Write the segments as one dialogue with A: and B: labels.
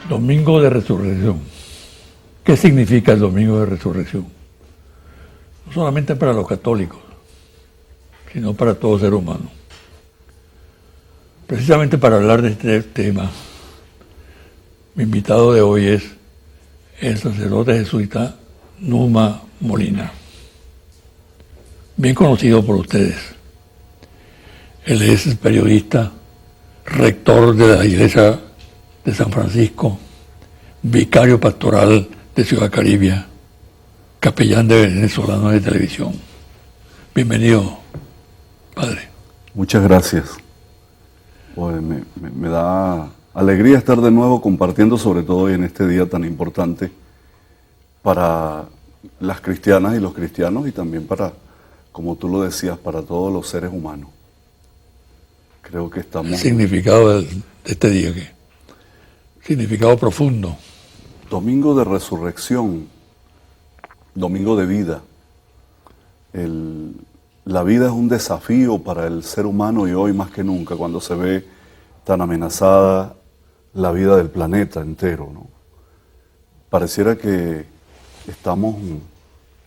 A: Domingo de Resurrección. ¿Qué significa el Domingo de Resurrección? No solamente para los católicos, sino para todo ser humano. Precisamente para hablar de este tema, mi invitado de hoy es el sacerdote jesuita Numa Molina, bien conocido por ustedes. Él es periodista, rector de la Iglesia de San Francisco, vicario pastoral de Ciudad Caribia, capellán de Venezolanos de Televisión. Bienvenido, padre.
B: Muchas gracias. Pues me da alegría estar de nuevo compartiendo, sobre todo hoy en este día tan importante para las cristianas y los cristianos y también para, como tú lo decías, para todos los seres humanos. Creo que estamos...
A: El significado de este día, ¿qué? Significado profundo.
B: Domingo de resurrección, domingo de vida. La vida es un desafío para el ser humano y hoy más que nunca, cuando se ve tan amenazada la vida del planeta entero, ¿no? Pareciera que estamos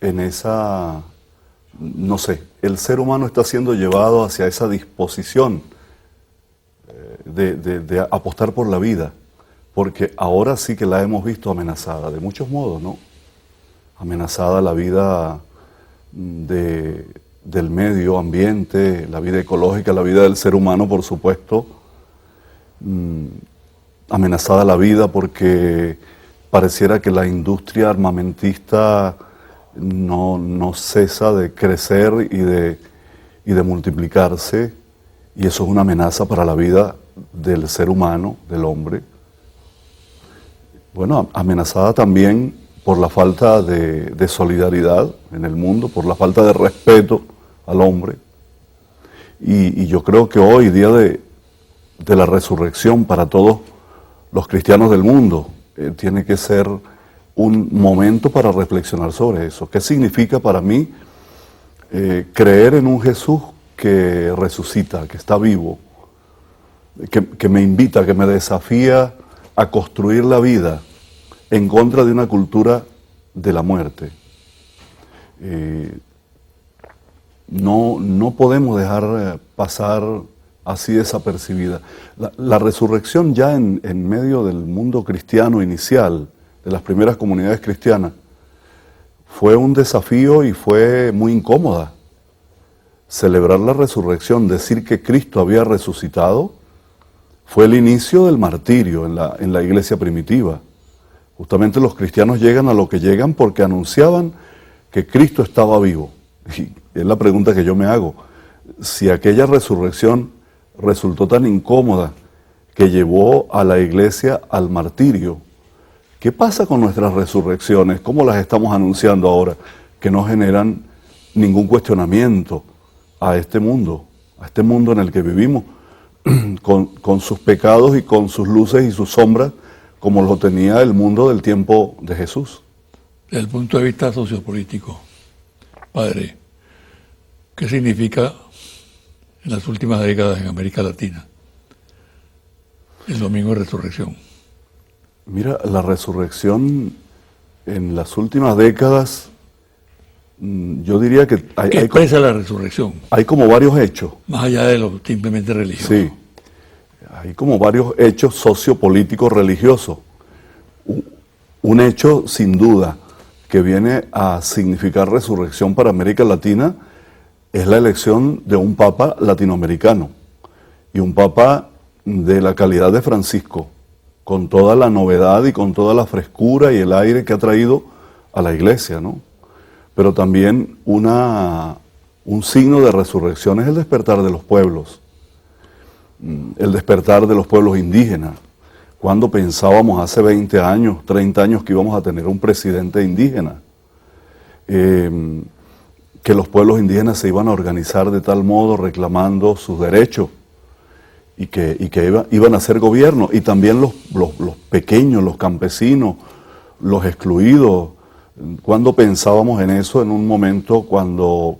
B: en esa, no sé, el ser humano está siendo llevado hacia esa disposición de apostar por la vida, porque ahora sí que la hemos visto amenazada, de muchos modos, ¿no? Amenazada la vida del medio ambiente, la vida ecológica, la vida del ser humano, por supuesto. Amenazada la vida porque pareciera que la industria armamentista no cesa de crecer y de multiplicarse, y eso es una amenaza para la vida del ser humano, del hombre. Bueno, amenazada también por la falta de solidaridad en el mundo, por la falta de respeto al hombre. Y yo creo que hoy, día de la resurrección para todos los cristianos del mundo, tiene que ser un momento para reflexionar sobre eso. ¿Qué significa para mí creer en un Jesús que resucita, que está vivo, que me invita, que me desafía a construir la vida en contra de una cultura de la muerte? No podemos dejar pasar así desapercibida. La resurrección ya en medio del mundo cristiano inicial, de las primeras comunidades cristianas, fue un desafío y fue muy incómoda. Celebrar la resurrección, decir que Cristo había resucitado, fue el inicio del martirio en la iglesia primitiva. Justamente los cristianos llegan a lo que llegan porque anunciaban que Cristo estaba vivo. Y es la pregunta que yo me hago. Si aquella resurrección resultó tan incómoda que llevó a la iglesia al martirio, ¿qué pasa con nuestras resurrecciones? ¿Cómo las estamos anunciando ahora? Que no generan ningún cuestionamiento a este mundo en el que vivimos, con sus pecados y con sus luces y sus sombras, como lo tenía el mundo del tiempo de Jesús.
A: Desde el punto de vista sociopolítico, padre, ¿qué significa en las últimas décadas en América Latina el Domingo de Resurrección?
B: Mira, la resurrección en las últimas décadas, yo diría que
A: ¿Qué expresa la resurrección?
B: Hay como varios hechos.
A: Más allá de lo simplemente religioso.
B: Sí, hay como varios hechos sociopolíticos religiosos. Un hecho, sin duda, que viene a significar resurrección para América Latina es la elección de un papa latinoamericano, y un papa de la calidad de Francisco, con toda la novedad y con toda la frescura y el aire que ha traído a la iglesia, ¿no? Pero también un signo de resurrección es el despertar de los pueblos, el despertar de los pueblos indígenas. Cuando pensábamos hace 20 años, 30 años que íbamos a tener un presidente indígena, que los pueblos indígenas se iban a organizar de tal modo reclamando sus derechos y que iban a ser gobierno, y también los pequeños, los campesinos, los excluidos. ¿Cuándo pensábamos en eso en un momento cuando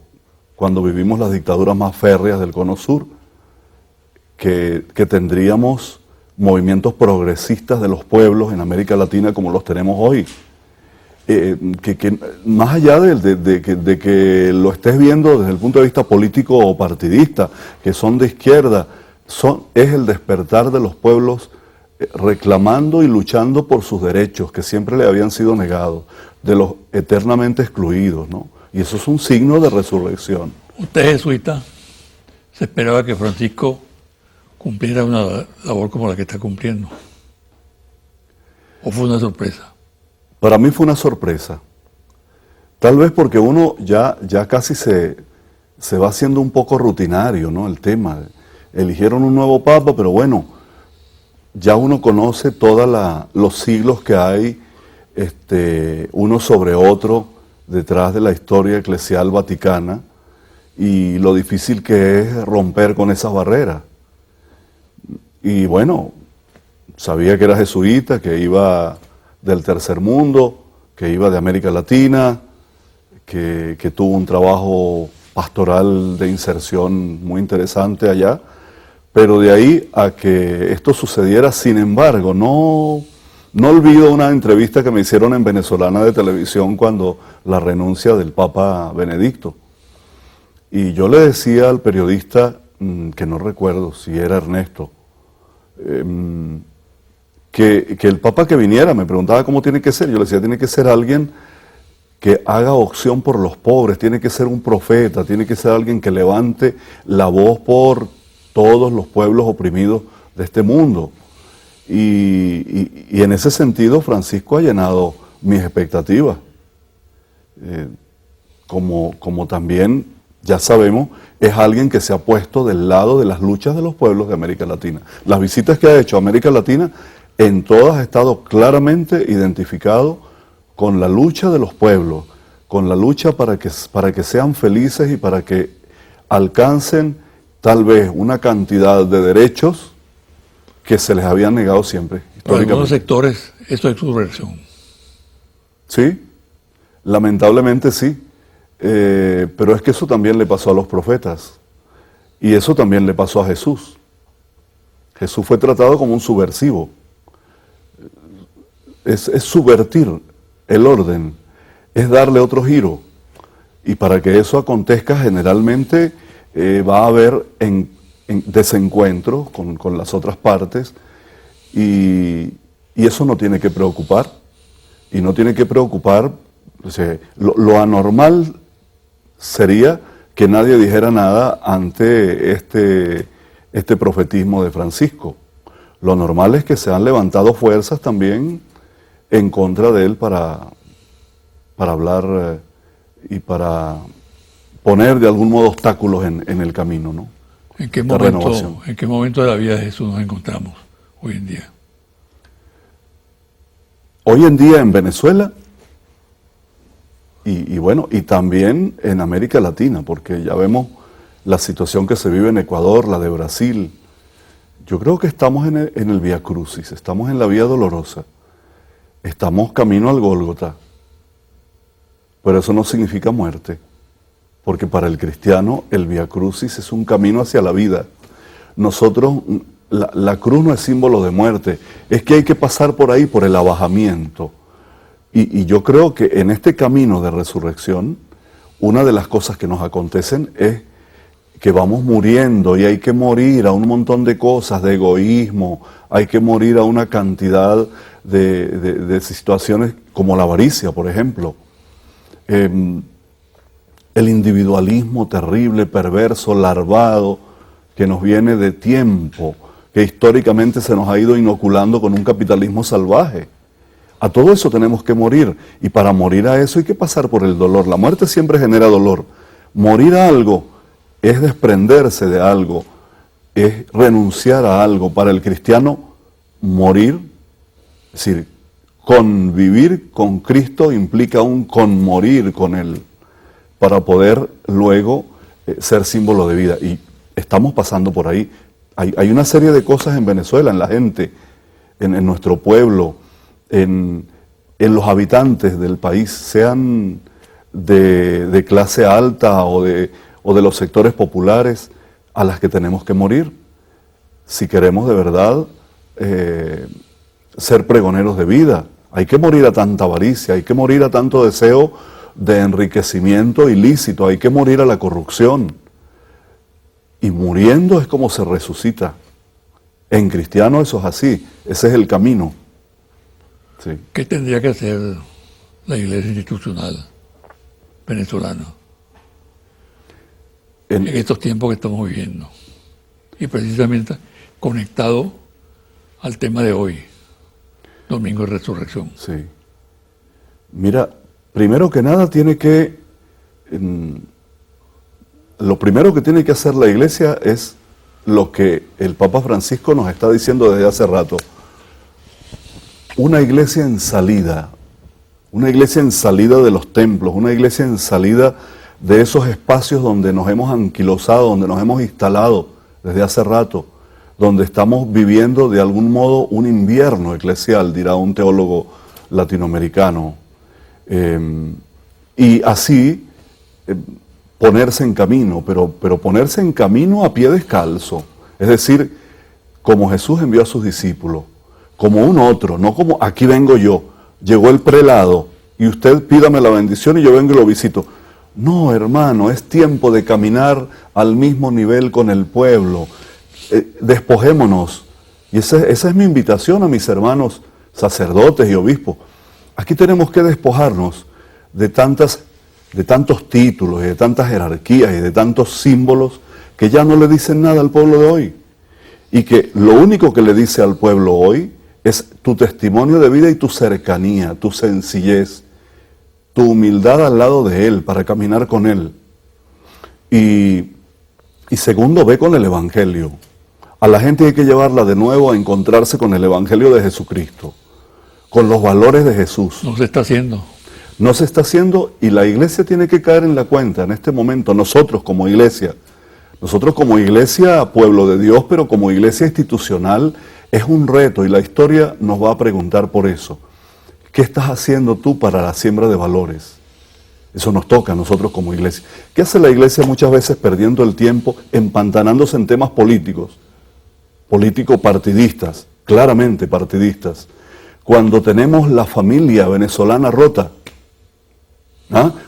B: vivimos las dictaduras más férreas del Cono Sur? Que tendríamos movimientos progresistas de los pueblos en América Latina como los tenemos hoy. Que más allá de que lo estés viendo desde el punto de vista político o partidista, que son de izquierda, es el despertar de los pueblos reclamando y luchando por sus derechos que siempre le habían sido negados, de los eternamente excluidos, ¿no? Y eso es un signo de resurrección.
A: Usted es jesuita, se esperaba que Francisco cumpliera una labor como la que está cumpliendo. ¿O fue una sorpresa?
B: Para mí fue una sorpresa. Tal vez porque uno ya casi se va haciendo un poco rutinario, ¿no? El tema. Eligieron un nuevo papa, pero bueno, ya uno conoce todos los siglos que hay uno sobre otro detrás de la historia eclesial vaticana y lo difícil que es romper con esas barreras. Y bueno, sabía que era jesuita, que iba del tercer mundo, que iba de América Latina, que tuvo un trabajo pastoral de inserción muy interesante allá, pero de ahí a que esto sucediera, sin embargo, no olvido una entrevista que me hicieron en Venezolana de Televisión cuando la renuncia del Papa Benedicto. Y yo le decía al periodista, que no recuerdo si era Ernesto, que el Papa que viniera, me preguntaba cómo tiene que ser, yo le decía, tiene que ser alguien que haga opción por los pobres, tiene que ser un profeta, tiene que ser alguien que levante la voz por todos los pueblos oprimidos de este mundo. Y en ese sentido Francisco ha llenado mis expectativas. Como también, ya sabemos, es alguien que se ha puesto del lado de las luchas de los pueblos de América Latina. Las visitas que ha hecho a América Latina, en todas ha estado claramente identificado con la lucha de los pueblos, con la lucha para que sean felices y para que alcancen tal vez una cantidad de derechos que se les habían negado siempre,
A: Para algunos sectores esto es subversión.
B: Sí, lamentablemente sí, pero es que eso también le pasó a los profetas y eso también le pasó a Jesús. Jesús fue tratado como un subversivo. Es subvertir el orden, es darle otro giro. Y para que eso acontezca generalmente va a haber desencuentros con las otras partes y eso no tiene que preocupar. Y no tiene que preocupar, o sea, lo anormal sería que nadie dijera nada ante este profetismo de Francisco. Lo normal es que se han levantado fuerzas también en contra de él para hablar y para poner de algún modo obstáculos en el camino, ¿no?
A: ¿En qué momento de la vida de Jesús nos encontramos hoy en día?
B: Hoy en día en Venezuela y también en América Latina, porque ya vemos la situación que se vive en Ecuador, la de Brasil. Yo creo que estamos en el Vía Crucis, estamos en la Vía Dolorosa, estamos camino al Gólgota, pero eso no significa muerte, porque para el cristiano el Vía Crucis es un camino hacia la vida. Nosotros, la cruz no es símbolo de muerte, es que hay que pasar por ahí, por el abajamiento. Y yo creo que en este camino de resurrección, una de las cosas que nos acontecen es que vamos muriendo y hay que morir a un montón de cosas, de egoísmo, hay que morir a una cantidad de situaciones como la avaricia, por ejemplo. El individualismo terrible, perverso, larvado, que nos viene de tiempo, que históricamente se nos ha ido inoculando con un capitalismo salvaje. A todo eso tenemos que morir, y para morir a eso hay que pasar por el dolor. La muerte siempre genera dolor. Morir a algo es desprenderse de algo, es renunciar a algo. Para el cristiano, morir, es decir, convivir con Cristo implica un conmorir con Él, para poder luego ser símbolo de vida. Y estamos pasando por ahí. Hay una serie de cosas en Venezuela, en la gente, en nuestro pueblo, en los habitantes del país, sean de clase alta o de los sectores populares, a las que tenemos que morir si queremos de verdad ser pregoneros de vida. Hay que morir a tanta avaricia, hay que morir a tanto deseo de enriquecimiento ilícito, hay que morir a la corrupción. Y muriendo es como se resucita. En cristiano eso es así, ese es el camino. Sí.
A: ¿Qué tendría que hacer la iglesia institucional venezolana en estos tiempos que estamos viviendo? Y precisamente conectado al tema de hoy, Domingo de Resurrección.
B: Sí. Mira, primero que nada lo primero que tiene que hacer la iglesia es lo que el Papa Francisco nos está diciendo desde hace rato. Una iglesia en salida de los templos, una iglesia en salida de esos espacios donde nos hemos anquilosado, donde nos hemos instalado desde hace rato, donde estamos viviendo de algún modo un invierno eclesial, dirá un teólogo latinoamericano. Y así ponerse en camino, pero ponerse en camino a pie descalzo, es decir, como Jesús envió a sus discípulos, como un otro, no como aquí vengo yo, llegó el prelado y usted pídame la bendición y yo vengo y lo visito. No, hermano, es tiempo de caminar al mismo nivel con el pueblo. Despojémonos. Y esa es mi invitación a mis hermanos sacerdotes y obispos. Aquí tenemos que despojarnos de tantos títulos y de tantas jerarquías y de tantos símbolos que ya no le dicen nada al pueblo de hoy. Y que lo único que le dice al pueblo hoy es tu testimonio de vida y tu cercanía, tu sencillez, tu humildad al lado de Él para caminar con Él. Y segundo, ve con el Evangelio. A la gente hay que llevarla de nuevo a encontrarse con el Evangelio de Jesucristo, con los valores de Jesús.
A: No se está haciendo.
B: No se está haciendo y la iglesia tiene que caer en la cuenta en este momento, nosotros como iglesia, pueblo de Dios, pero como iglesia institucional, es un reto y la historia nos va a preguntar por eso. ¿Qué estás haciendo tú para la siembra de valores? Eso nos toca a nosotros como iglesia. ¿Qué hace la iglesia muchas veces perdiendo el tiempo, empantanándose en temas políticos partidistas, claramente partidistas? Cuando tenemos la familia venezolana rota,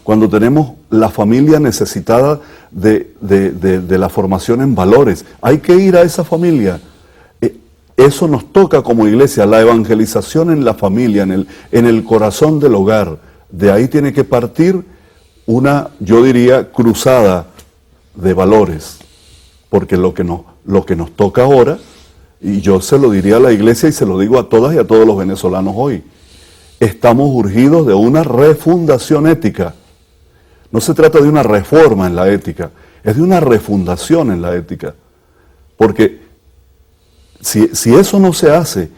B: cuando tenemos la familia necesitada de la formación en valores, hay que ir a esa familia. Eso nos toca como iglesia, la evangelización en la familia, en el corazón del hogar. De ahí tiene que partir una, yo diría, cruzada de valores, porque lo que nos toca ahora, y yo se lo diría a la iglesia y se lo digo a todas y a todos los venezolanos hoy, estamos urgidos de una refundación ética. No se trata de una reforma en la ética, es de una refundación en la ética. Porque si eso no se hace,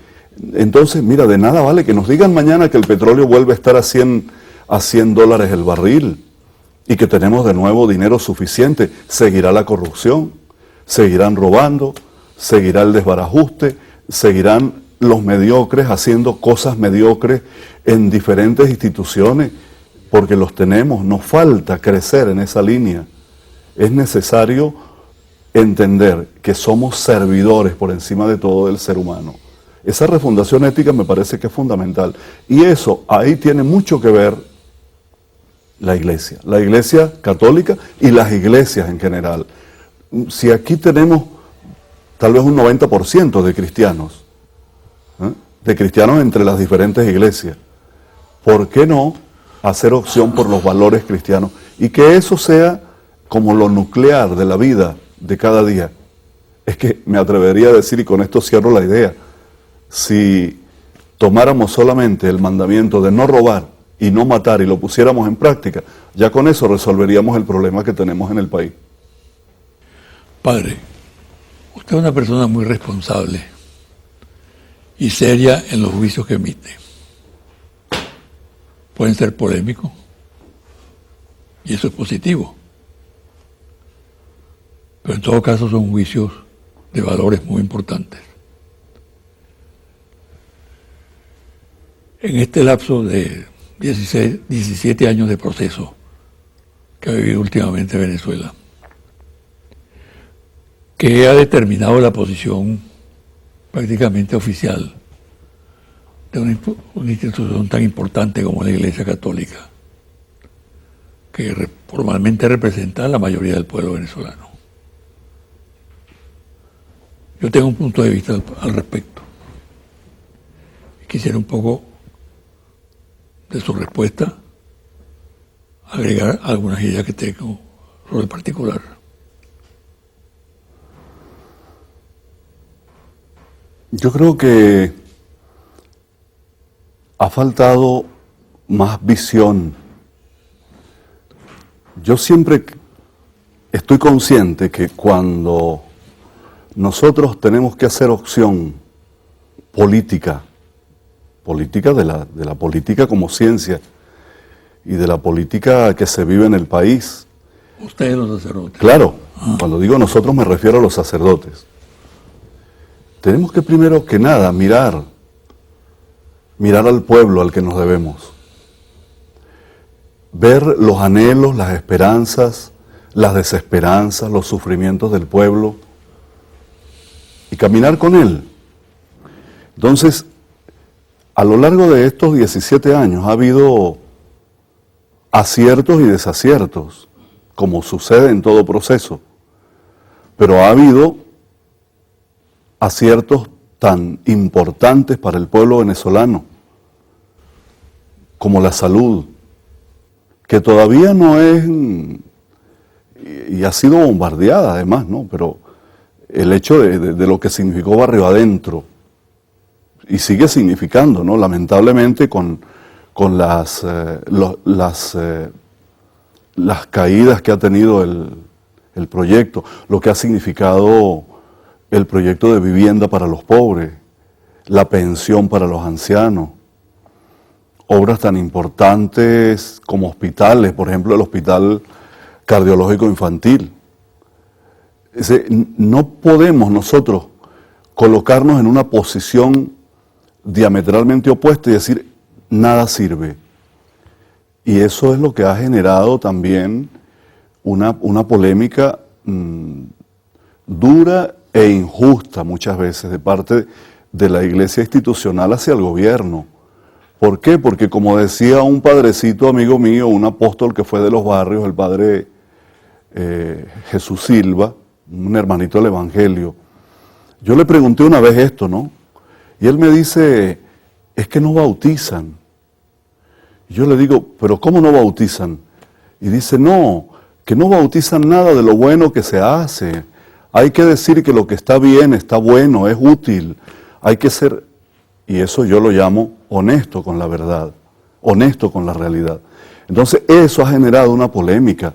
B: entonces, mira, de nada vale que nos digan mañana que el petróleo vuelve a estar a $100 el barril y que tenemos de nuevo dinero suficiente. Seguirá la corrupción, seguirán robando, seguirá el desbarajuste, seguirán los mediocres haciendo cosas mediocres en diferentes instituciones, porque los tenemos. Nos falta crecer en esa línea. Es necesario entender que somos servidores por encima de todo del ser humano. Esa refundación ética me parece que es fundamental. Y eso, ahí tiene mucho que ver la iglesia católica y las iglesias en general. Si aquí tenemos tal vez un 90% de cristianos entre las diferentes iglesias, ¿por qué no hacer opción por los valores cristianos? Y que eso sea como lo nuclear de la vida de cada día. Es que me atrevería a decir, y con esto cierro la idea, si tomáramos solamente el mandamiento de no robar y no matar y lo pusiéramos en práctica, ya con eso resolveríamos el problema que tenemos en el país.
A: Padre, usted es una persona muy responsable y seria en los juicios que emite. Pueden ser polémicos y eso es positivo. Pero en todo caso son juicios de valores muy importantes. En este lapso de 17 años de proceso que ha vivido últimamente Venezuela, ¿qué ha determinado la posición prácticamente oficial de una institución tan importante como la Iglesia Católica, que formalmente representa a la mayoría del pueblo venezolano. Yo tengo un punto de vista al respecto. Quisiera un poco de su respuesta agregar algunas ideas que tengo sobre el particular.
B: Yo creo que ha faltado más visión. Yo siempre estoy consciente que cuando nosotros tenemos que hacer opción política de la política como ciencia y de la política que se vive en el país.
A: Ustedes los sacerdotes.
B: Claro, cuando digo nosotros me refiero a los sacerdotes. Tenemos que primero que nada mirar al pueblo al que nos debemos. Ver los anhelos, las esperanzas, las desesperanzas, los sufrimientos del pueblo y caminar con él. Entonces, a lo largo de estos 17 años ha habido aciertos y desaciertos, como sucede en todo proceso, pero ha habido aciertos tan importantes para el pueblo venezolano como la salud, que todavía no es, y ha sido bombardeada además, ¿no? Pero el hecho de lo que significó Barrio Adentro, y sigue significando, ¿no? Lamentablemente con las caídas que ha tenido el proyecto, lo que ha significado el proyecto de vivienda para los pobres, la pensión para los ancianos, obras tan importantes como hospitales, por ejemplo el Hospital Cardiológico Infantil. No podemos nosotros colocarnos en una posición diametralmente opuesta y decir nada sirve. Y eso es lo que ha generado también una polémica dura e injusta muchas veces de parte de la iglesia institucional hacia el gobierno. ¿Por qué? Porque como decía un padrecito amigo mío, un apóstol que fue de los barrios, el padre Jesús Silva, un hermanito del Evangelio, yo le pregunté una vez esto, ¿no? Y él me dice, es que no bautizan. Y yo le digo, ¿pero cómo no bautizan? Y dice, no, que no bautizan nada de lo bueno que se hace. Hay que decir que lo que está bien, está bueno, es útil. Hay que ser, y eso yo lo llamo honesto con la verdad, honesto con la realidad. Entonces eso ha generado una polémica.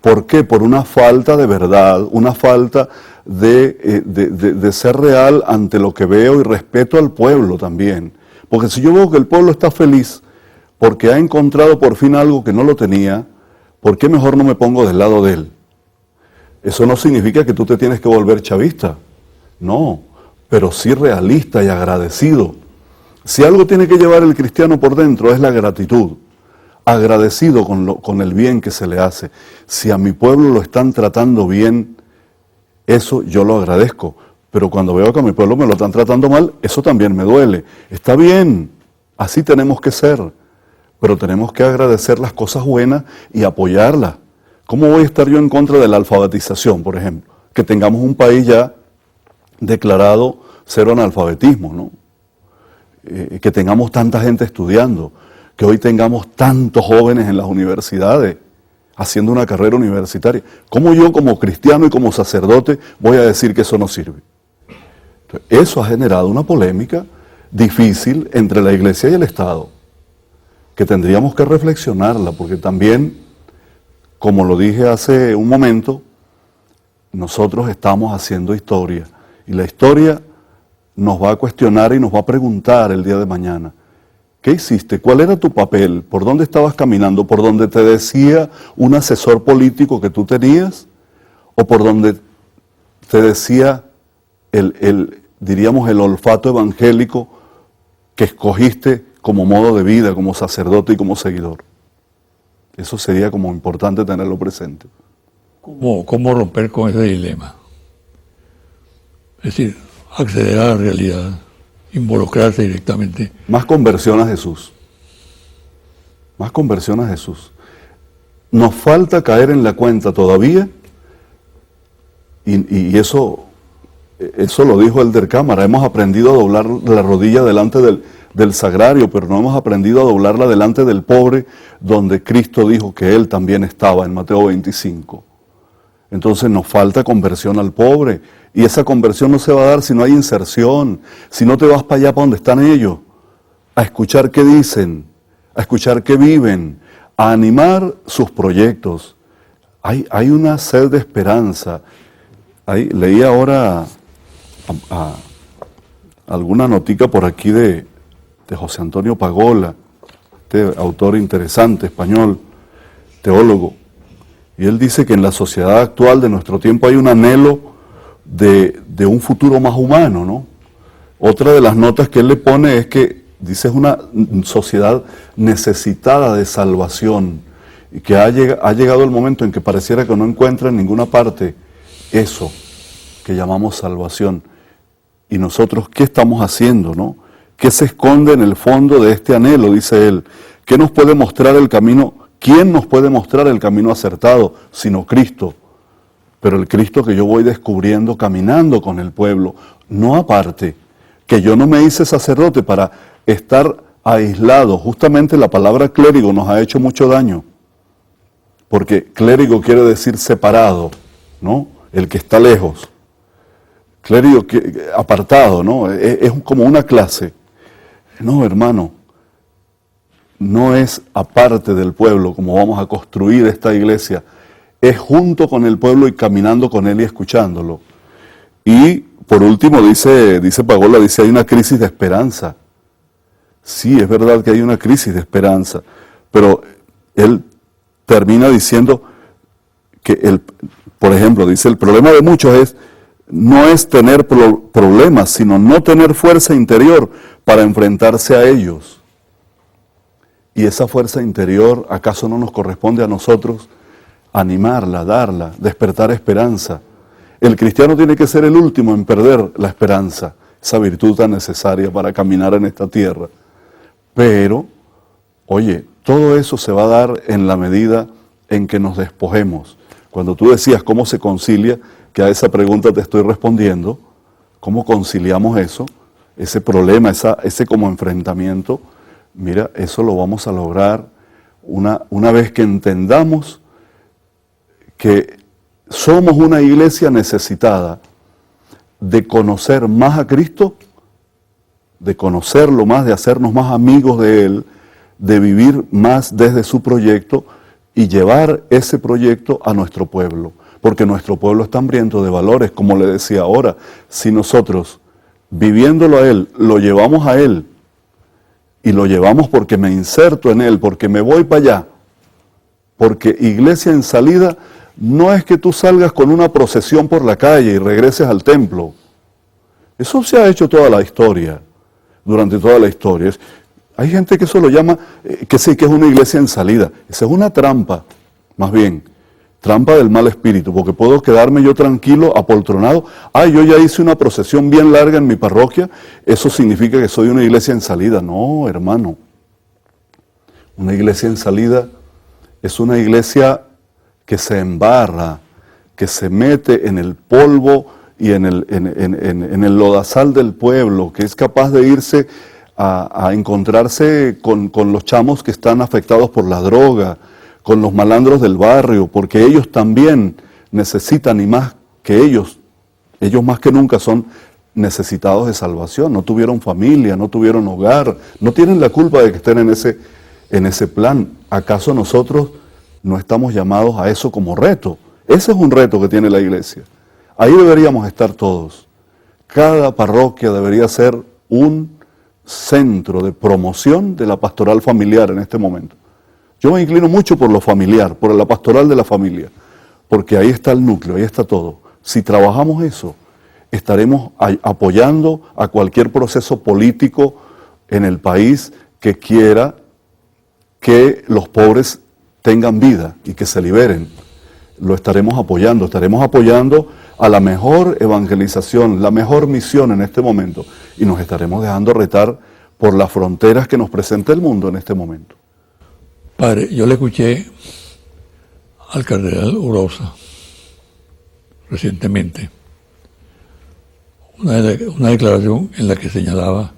B: ¿Por qué? Por una falta de verdad, una falta de ser real ante lo que veo y respeto al pueblo también. Porque si yo veo que el pueblo está feliz porque ha encontrado por fin algo que no lo tenía, ¿por qué mejor no me pongo del lado de él? Eso no significa que tú te tienes que volver chavista, no, pero sí realista y agradecido. Si algo tiene que llevar el cristiano por dentro es la gratitud, agradecido con el bien que se le hace. Si a mi pueblo lo están tratando bien, eso yo lo agradezco, pero cuando veo que a mi pueblo me lo están tratando mal, eso también me duele. Está bien, así tenemos que ser, pero tenemos que agradecer las cosas buenas y apoyarlas. ¿Cómo voy a estar yo en contra de la alfabetización, por ejemplo? Que tengamos un país ya declarado cero analfabetismo, ¿no? Que tengamos tanta gente estudiando, que hoy tengamos tantos jóvenes en las universidades haciendo una carrera universitaria. ¿Cómo yo como cristiano y como sacerdote voy a decir que eso no sirve? Entonces, eso ha generado una polémica difícil entre la Iglesia y el Estado, que tendríamos que reflexionarla, porque también, como lo dije hace un momento, nosotros estamos haciendo historia, y la historia nos va a cuestionar y nos va a preguntar el día de mañana, ¿qué hiciste? ¿Cuál era tu papel? ¿Por dónde estabas caminando? ¿Por donde te decía un asesor político que tú tenías? ¿O por donde te decía diríamos, el olfato evangélico que escogiste como modo de vida, como sacerdote y como seguidor? Eso sería como importante tenerlo presente.
A: ¿Cómo romper con ese dilema? Es decir, acceder a la realidad, involucrarse directamente.
B: Más conversión a Jesús. Más conversión a Jesús. Nos falta caer en la cuenta todavía, y eso lo dijo Elder Cámara, hemos aprendido a doblar la rodilla delante del sagrario, pero no hemos aprendido a doblarla delante del pobre, donde Cristo dijo que Él también estaba en Mateo 25. Entonces nos falta conversión al pobre, y esa conversión no se va a dar si no hay inserción, si no te vas para allá para donde están ellos, a escuchar qué dicen, a escuchar qué viven, a animar sus proyectos. Hay una sed de esperanza. Leí ahora alguna notica por aquí de José Antonio Pagola, este autor interesante, español, teólogo, y él dice que en la sociedad actual de nuestro tiempo hay un anhelo de un futuro más humano, ¿no? Otra de las notas que él le pone es que, dice, es una sociedad necesitada de salvación, y que ha llegado el momento en que pareciera que no encuentra en ninguna parte eso que llamamos salvación. Y nosotros, ¿qué estamos haciendo, no? ¿Qué se esconde en el fondo de este anhelo? Dice él. ¿Qué nos puede mostrar el camino? ¿Quién nos puede mostrar el camino acertado sino Cristo? Pero el Cristo que yo voy descubriendo caminando con el pueblo, no aparte, que yo no me hice sacerdote para estar aislado. Justamente la palabra clérigo nos ha hecho mucho daño, porque clérigo quiere decir separado, ¿no? El que está lejos. Clérigo apartado, ¿no? Es como una clase. No, hermano, no es aparte del pueblo como vamos a construir esta iglesia, es junto con el pueblo y caminando con él y escuchándolo. Y por último, dice Pagola, hay una crisis de esperanza. Sí, es verdad que hay una crisis de esperanza, pero él termina diciendo que, por ejemplo, dice, el problema de muchos no es tener problemas, sino no tener fuerza interior para enfrentarse a ellos. Y esa fuerza interior, ¿acaso no nos corresponde a nosotros animarla, darla, despertar esperanza? El cristiano tiene que ser el último en perder la esperanza, esa virtud tan necesaria para caminar en esta tierra. Pero, oye, todo eso se va a dar en la medida en que nos despojemos. Cuando tú decías cómo se concilia, que a esa pregunta te estoy respondiendo, ¿cómo conciliamos eso? Ese problema, ese como enfrentamiento, mira, eso lo vamos a lograr una vez que entendamos que somos una iglesia necesitada de conocer más a Cristo, de conocerlo más, de hacernos más amigos de Él, de vivir más desde su proyecto y llevar ese proyecto a nuestro pueblo. Porque nuestro pueblo está hambriento de valores, como le decía ahora. Si nosotros, viviéndolo a Él, lo llevamos a Él, y lo llevamos porque me inserto en Él, porque me voy para allá, porque iglesia en salida no es que tú salgas con una procesión por la calle y regreses al templo. Eso se ha hecho toda la historia, durante toda la historia. Hay gente que eso lo llama, que sí, que es una iglesia en salida. Esa es una trampa, más bien. Trampa del mal espíritu, porque puedo quedarme yo tranquilo, apoltronado. Yo ya hice una procesión bien larga en mi parroquia, eso significa que soy una iglesia en salida. No, hermano. Una iglesia en salida es una iglesia que se embarra, que se mete en el polvo y en el lodazal del pueblo, que es capaz de irse a encontrarse con los chamos que están afectados por la droga, con los malandros del barrio, porque ellos también necesitan, y más que ellos más que nunca son necesitados de salvación. No tuvieron familia, no tuvieron hogar, no tienen la culpa de que estén en ese plan. ¿Acaso nosotros no estamos llamados a eso como reto? Ese es un reto que tiene la iglesia. Ahí deberíamos estar todos. Cada parroquia debería ser un centro de promoción de la pastoral familiar en este momento. Yo me inclino mucho por lo familiar, por la pastoral de la familia, porque ahí está el núcleo, ahí está todo. Si trabajamos eso, estaremos apoyando a cualquier proceso político en el país que quiera que los pobres tengan vida y que se liberen. Lo estaremos apoyando a la mejor evangelización, la mejor misión en este momento, y nos estaremos dejando retar por las fronteras que nos presenta el mundo en este momento.
A: Padre, yo le escuché al cardenal Urosa recientemente una declaración en la que señalaba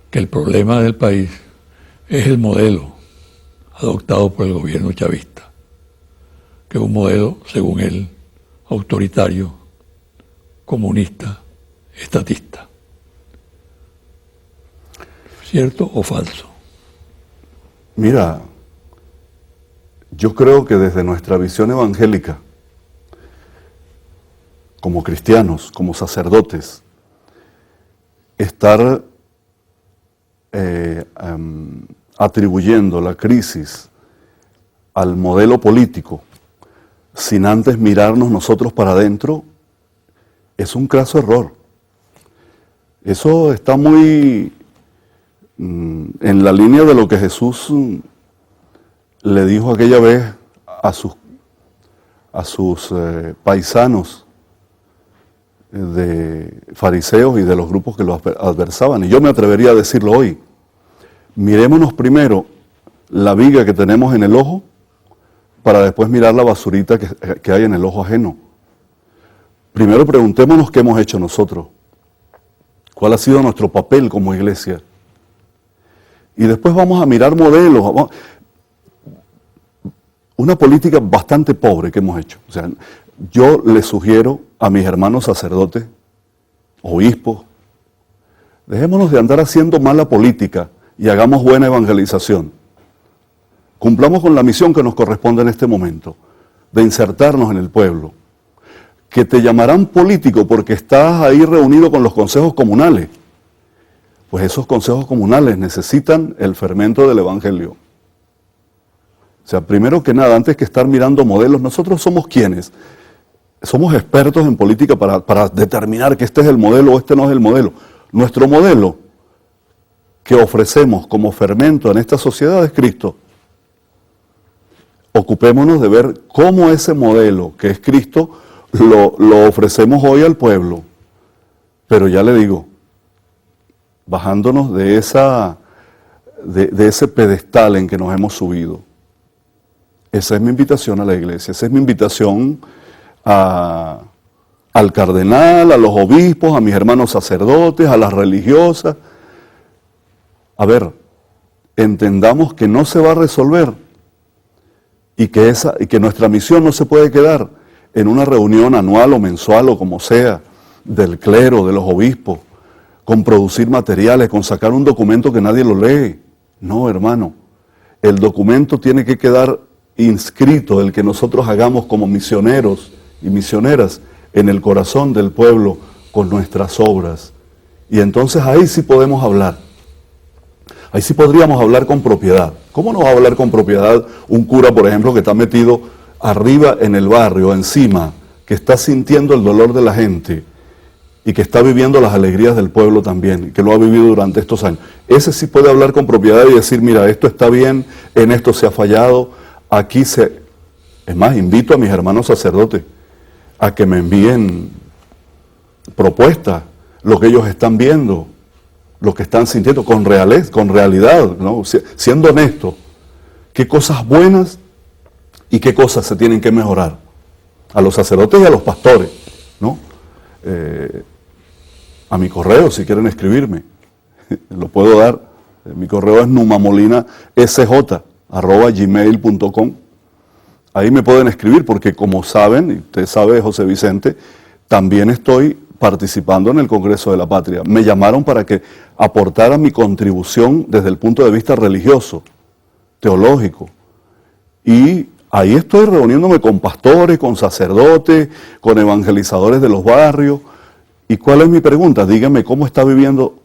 A: que el problema del país es el modelo adoptado por el gobierno chavista, que es un modelo, según él, autoritario, comunista, estatista. ¿Cierto o falso?
B: Mira, yo creo que desde nuestra visión evangélica, como cristianos, como sacerdotes, estar atribuyendo la crisis al modelo político sin antes mirarnos nosotros para adentro es un craso error. Eso está muy en la línea de lo que Jesús le dijo aquella vez a sus paisanos de fariseos y de los grupos que lo adversaban. Y yo me atrevería a decirlo hoy. Mirémonos primero la viga que tenemos en el ojo para después mirar la basurita que hay en el ojo ajeno. Primero preguntémonos qué hemos hecho nosotros. ¿Cuál ha sido nuestro papel como iglesia? Y después vamos a mirar modelos. Una política bastante pobre que hemos hecho. O sea, yo les sugiero a mis hermanos sacerdotes, obispos, dejémonos de andar haciendo mala política y hagamos buena evangelización. Cumplamos con la misión que nos corresponde en este momento, de insertarnos en el pueblo. Que te llamarán político porque estás ahí reunido con los consejos comunales. Pues esos consejos comunales necesitan el fermento del evangelio. O sea, primero que nada, antes que estar mirando modelos, nosotros somos quienes. Somos expertos en política para determinar que este es el modelo o este no es el modelo. Nuestro modelo que ofrecemos como fermento en esta sociedad es Cristo. Ocupémonos de ver cómo ese modelo que es Cristo lo ofrecemos hoy al pueblo. Pero ya le digo, bajándonos de ese pedestal en que nos hemos subido. Esa es mi invitación a la iglesia, esa es mi invitación al cardenal, a los obispos, a mis hermanos sacerdotes, a las religiosas. A ver, entendamos que no se va a resolver y que nuestra misión no se puede quedar en una reunión anual o mensual o como sea del clero, de los obispos, con producir materiales, con sacar un documento que nadie lo lee. No, hermano, el documento tiene que quedar inscrito, el que nosotros hagamos como misioneros y misioneras en el corazón del pueblo con nuestras obras. Y entonces ahí sí podemos hablar. Ahí sí podríamos hablar con propiedad. ¿Cómo no va a hablar con propiedad un cura, por ejemplo, que está metido arriba en el barrio, encima, que está sintiendo el dolor de la gente y que está viviendo las alegrías del pueblo también, y que lo ha vivido durante estos años? Ese sí puede hablar con propiedad y decir, mira, esto está bien, en esto se ha fallado, Es más, invito a mis hermanos sacerdotes a que me envíen propuestas, lo que ellos están viendo, lo que están sintiendo, con realidad, ¿no? Siendo honesto, qué cosas buenas y qué cosas se tienen que mejorar. A los sacerdotes y a los pastores, ¿no? A mi correo, si quieren escribirme, lo puedo dar. Mi correo es numamolina.sj@gmail.com. Ahí me pueden escribir porque, como saben, y usted sabe, José Vicente, también estoy participando en el Congreso de la Patria. Me llamaron para que aportara mi contribución desde el punto de vista religioso, teológico. Y ahí estoy reuniéndome con pastores, con sacerdotes, con evangelizadores de los barrios. ¿Y cuál es mi pregunta? Dígame cómo está viviendo,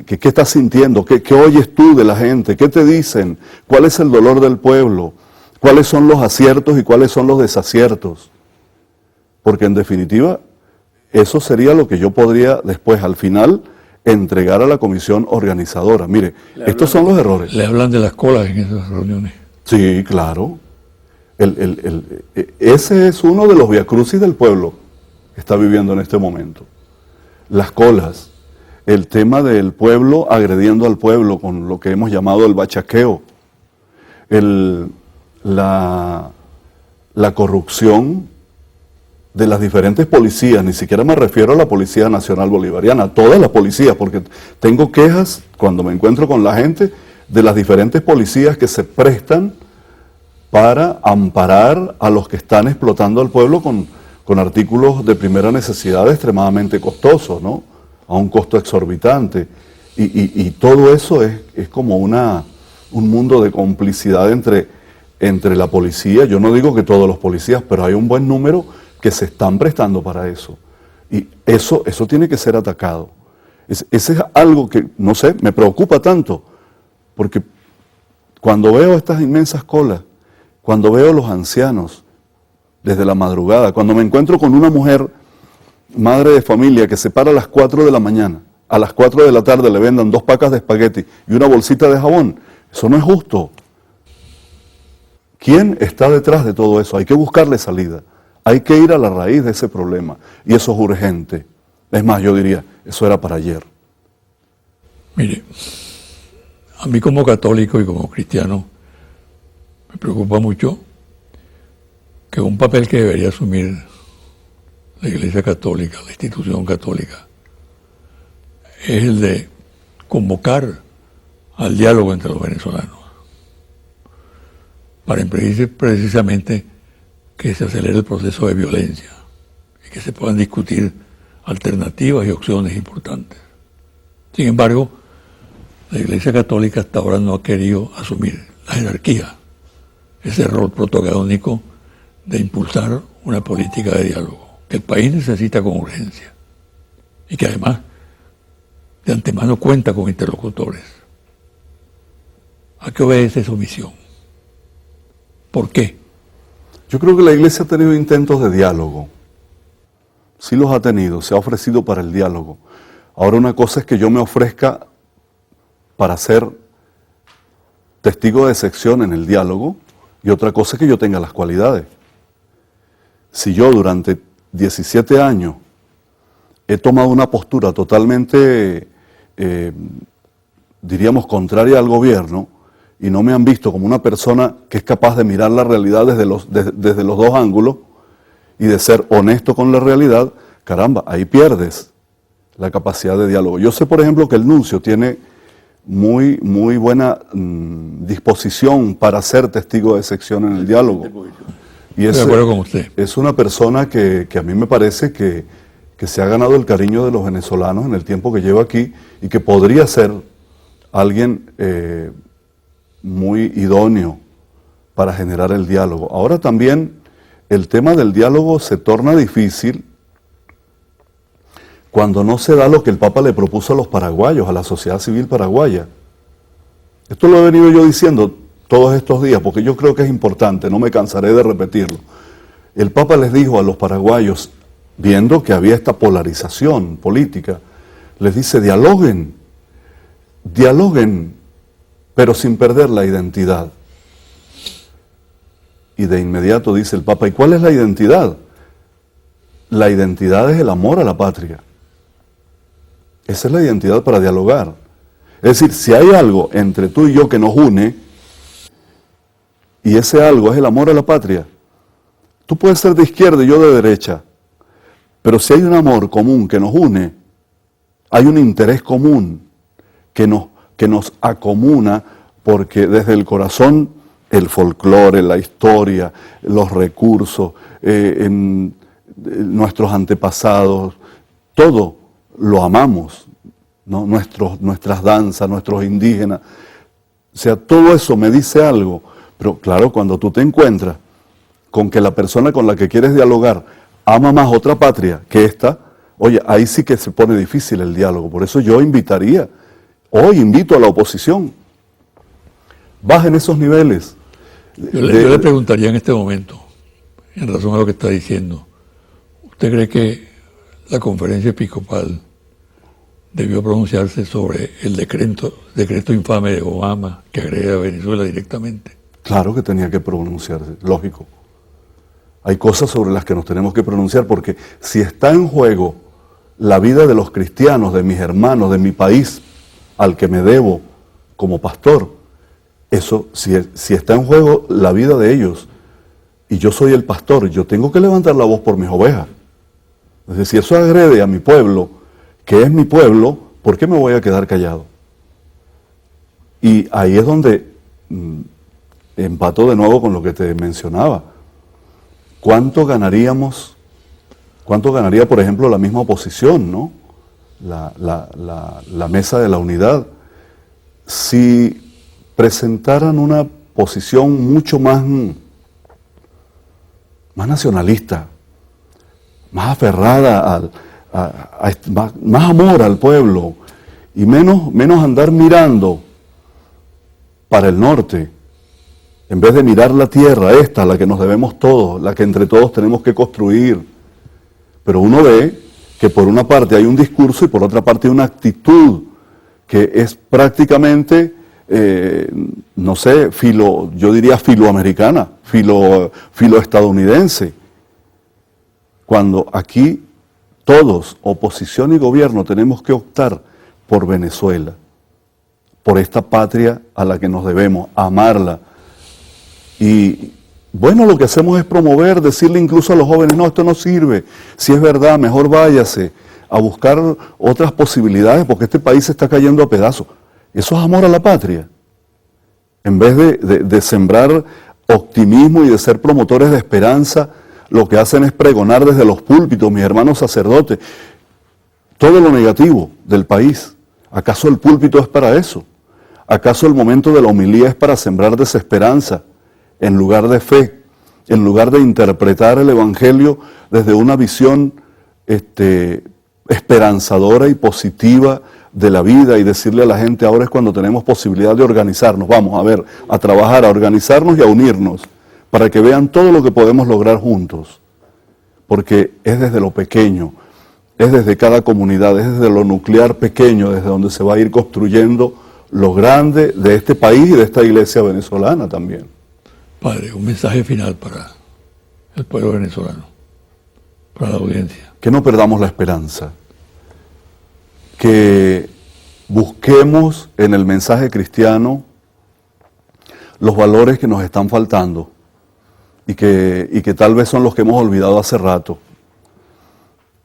B: qué está sintiendo, qué oyes tú de la gente, qué te dicen, cuál es el dolor del pueblo, cuáles son los aciertos y cuáles son los desaciertos. Porque en definitiva, eso sería lo que yo podría después, al final, entregar a la comisión organizadora. Mire, estos son los errores.
A: Le hablan de las colas en esas reuniones.
B: Sí, claro. Ese es uno de los viacrucis del pueblo. está viviendo en este momento. Las colas, el tema del pueblo agrediendo al pueblo con lo que hemos llamado el bachaqueo, la corrupción de las diferentes policías, ni siquiera me refiero a la Policía Nacional Bolivariana, a todas las policías, porque tengo quejas cuando me encuentro con la gente de las diferentes policías que se prestan para amparar a los que están explotando al pueblo con artículos de primera necesidad extremadamente costosos, ¿no? A un costo exorbitante. Y todo eso es como un mundo de complicidad entre la policía. Yo no digo que todos los policías, pero hay un buen número que se están prestando para eso. Y eso tiene que ser atacado. Ese es algo que, no sé, me preocupa tanto, porque cuando veo estas inmensas colas, cuando veo los ancianos desde la madrugada, cuando me encuentro con una mujer, madre de familia, que se para a las 4 de la mañana, a las 4 de la tarde le vendan 2 pacas de espagueti y una bolsita de jabón, eso no es justo. ¿Quién está detrás de todo eso? Hay que buscarle salida. Hay que ir a la raíz de ese problema. Y eso es urgente. Es más, yo diría, eso era para ayer.
A: Mire, a mí como católico y como cristiano me preocupa mucho que un papel que debería asumir la Iglesia Católica, la institución católica, es el de convocar al diálogo entre los venezolanos para impedir precisamente que se acelere el proceso de violencia y que se puedan discutir alternativas y opciones importantes. Sin embargo, la Iglesia Católica hasta ahora no ha querido asumir la jerarquía, ese rol protagónico de impulsar una política de diálogo que el país necesita con urgencia y que además de antemano cuenta con interlocutores. ¿A qué obedece su misión? ¿Por qué?
B: Yo creo que la Iglesia ha tenido intentos de diálogo. Sí los ha tenido, se ha ofrecido para el diálogo. Ahora una cosa es que yo me ofrezca para ser testigo de excepción en el diálogo y otra cosa es que yo tenga las cualidades. Si yo durante 17 años he tomado una postura totalmente, diríamos, contraria al gobierno y no me han visto como una persona que es capaz de mirar la realidad desde los dos ángulos y de ser honesto con la realidad, caramba, ahí pierdes la capacidad de diálogo. Yo sé, por ejemplo, que el nuncio tiene muy buena disposición para ser testigo de excepción en el diálogo. Y
A: Estoy de acuerdo con usted.
B: Es una persona que a mí me parece que se ha ganado el cariño de los venezolanos en el tiempo que lleva aquí y que podría ser alguien muy idóneo para generar el diálogo. Ahora también el tema del diálogo se torna difícil cuando no se da lo que el Papa le propuso a los paraguayos, a la sociedad civil paraguaya. Esto lo he venido yo diciendo todos estos días, porque yo creo que es importante, no me cansaré de repetirlo. El Papa les dijo a los paraguayos, viendo que había esta polarización política, les dice, dialoguen, pero sin perder la identidad. Y de inmediato dice el Papa, ¿y cuál es la identidad? La identidad es el amor a la patria. Esa es la identidad para dialogar. Es decir, si hay algo entre tú y yo que nos une, y ese algo es el amor a la patria, tú puedes ser de izquierda y yo de derecha, pero si hay un amor común que nos une, hay un interés común que nos acomuna, porque desde el corazón el folclore, la historia, los recursos, nuestros antepasados, todo lo amamos, ¿no? Nuestras danzas, nuestros indígenas. O sea, todo eso me dice algo, pero claro, cuando tú te encuentras con que la persona con la que quieres dialogar ama más otra patria que esta, oye, ahí sí que se pone difícil el diálogo. Por eso yo invito a la oposición, bajen esos niveles.
A: Yo le preguntaría en este momento, en razón a lo que está diciendo, ¿usted cree que la conferencia episcopal debió pronunciarse sobre el decreto infame de Obama que agrede a Venezuela directamente?
B: Claro que tenía que pronunciarse, lógico. Hay cosas sobre las que nos tenemos que pronunciar, porque si está en juego la vida de los cristianos, de mis hermanos, de mi país, al que me debo como pastor, eso, si está en juego la vida de ellos, y yo soy el pastor, yo tengo que levantar la voz por mis ovejas. Es decir, si eso agrede a mi pueblo, que es mi pueblo, ¿por qué me voy a quedar callado? Y ahí es donde empato de nuevo con lo que te mencionaba. ¿Cuánto ganaría, por ejemplo, la misma oposición, ¿no? La mesa de la unidad, si presentaran una posición mucho más nacionalista, más aferrada, más amor al pueblo, y menos andar mirando para el norte, en vez de mirar la tierra, esta, la que nos debemos todos, la que entre todos tenemos que construir. Pero uno ve que por una parte hay un discurso y por otra parte hay una actitud que es prácticamente, no sé, yo diría filoamericana, filoestadounidense. Cuando aquí todos, oposición y gobierno, tenemos que optar por Venezuela, por esta patria a la que nos debemos, amarla. Y bueno, lo que hacemos es promover, decirle incluso a los jóvenes, no, esto no sirve, si es verdad, mejor váyase a buscar otras posibilidades porque este país se está cayendo a pedazos. Eso es amor a la patria. En vez de sembrar optimismo y de ser promotores de esperanza, lo que hacen es pregonar desde los púlpitos, mis hermanos sacerdotes, todo lo negativo del país. ¿Acaso el púlpito es para eso? ¿Acaso el momento de la homilía es para sembrar desesperanza en lugar de fe, en lugar de interpretar el Evangelio desde una visión esperanzadora y positiva de la vida y decirle a la gente, ahora es cuando tenemos posibilidad de organizarnos, vamos a ver, a trabajar, a organizarnos y a unirnos, para que vean todo lo que podemos lograr juntos? Porque es desde lo pequeño, es desde cada comunidad, es desde lo nuclear pequeño, desde donde se va a ir construyendo lo grande de este país y de esta iglesia venezolana también.
A: Padre, un mensaje final para el pueblo venezolano, para la audiencia.
B: Que no perdamos la esperanza, que busquemos en el mensaje cristiano los valores que nos están faltando y que tal vez son los que hemos olvidado hace rato.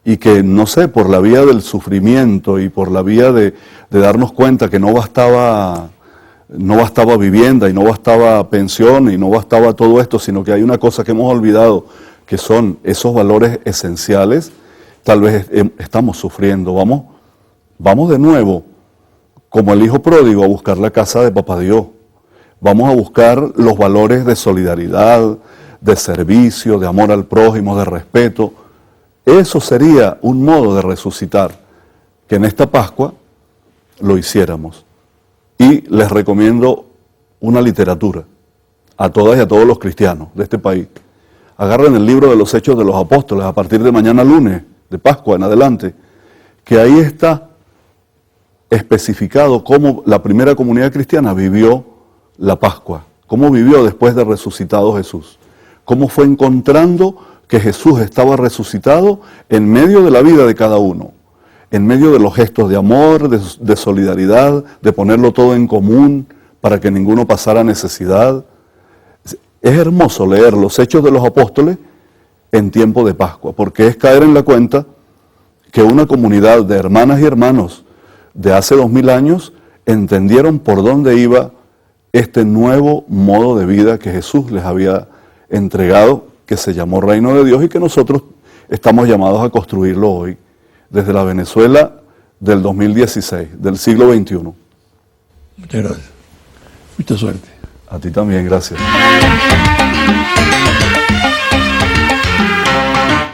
B: Y que, no sé, por la vía del sufrimiento y por la vía de darnos cuenta que no bastaba vivienda y no bastaba pensión y no bastaba todo esto, sino que hay una cosa que hemos olvidado, que son esos valores esenciales, tal vez estamos sufriendo. Vamos de nuevo, como el hijo pródigo, a buscar la casa de papá Dios. Vamos a buscar los valores de solidaridad, de servicio, de amor al prójimo, de respeto. Eso sería un modo de resucitar, que en esta Pascua lo hiciéramos. Y les recomiendo una literatura a todas y a todos los cristianos de este país. Agarren el libro de los Hechos de los Apóstoles a partir de mañana lunes, de Pascua en adelante, que ahí está especificado cómo la primera comunidad cristiana vivió la Pascua, cómo vivió después de resucitado Jesús, cómo fue encontrando que Jesús estaba resucitado en medio de la vida de cada uno, en medio de los gestos de amor, de solidaridad, de ponerlo todo en común para que ninguno pasara necesidad. Es hermoso leer los Hechos de los Apóstoles en tiempo de Pascua, porque es caer en la cuenta que una comunidad de hermanas y hermanos de hace 2000 años entendieron por dónde iba este nuevo modo de vida que Jesús les había entregado, que se llamó Reino de Dios y que nosotros estamos llamados a construirlo hoy, desde la Venezuela del 2016, del siglo XXI.
A: Muchas gracias. Mucha suerte.
B: A ti también, gracias.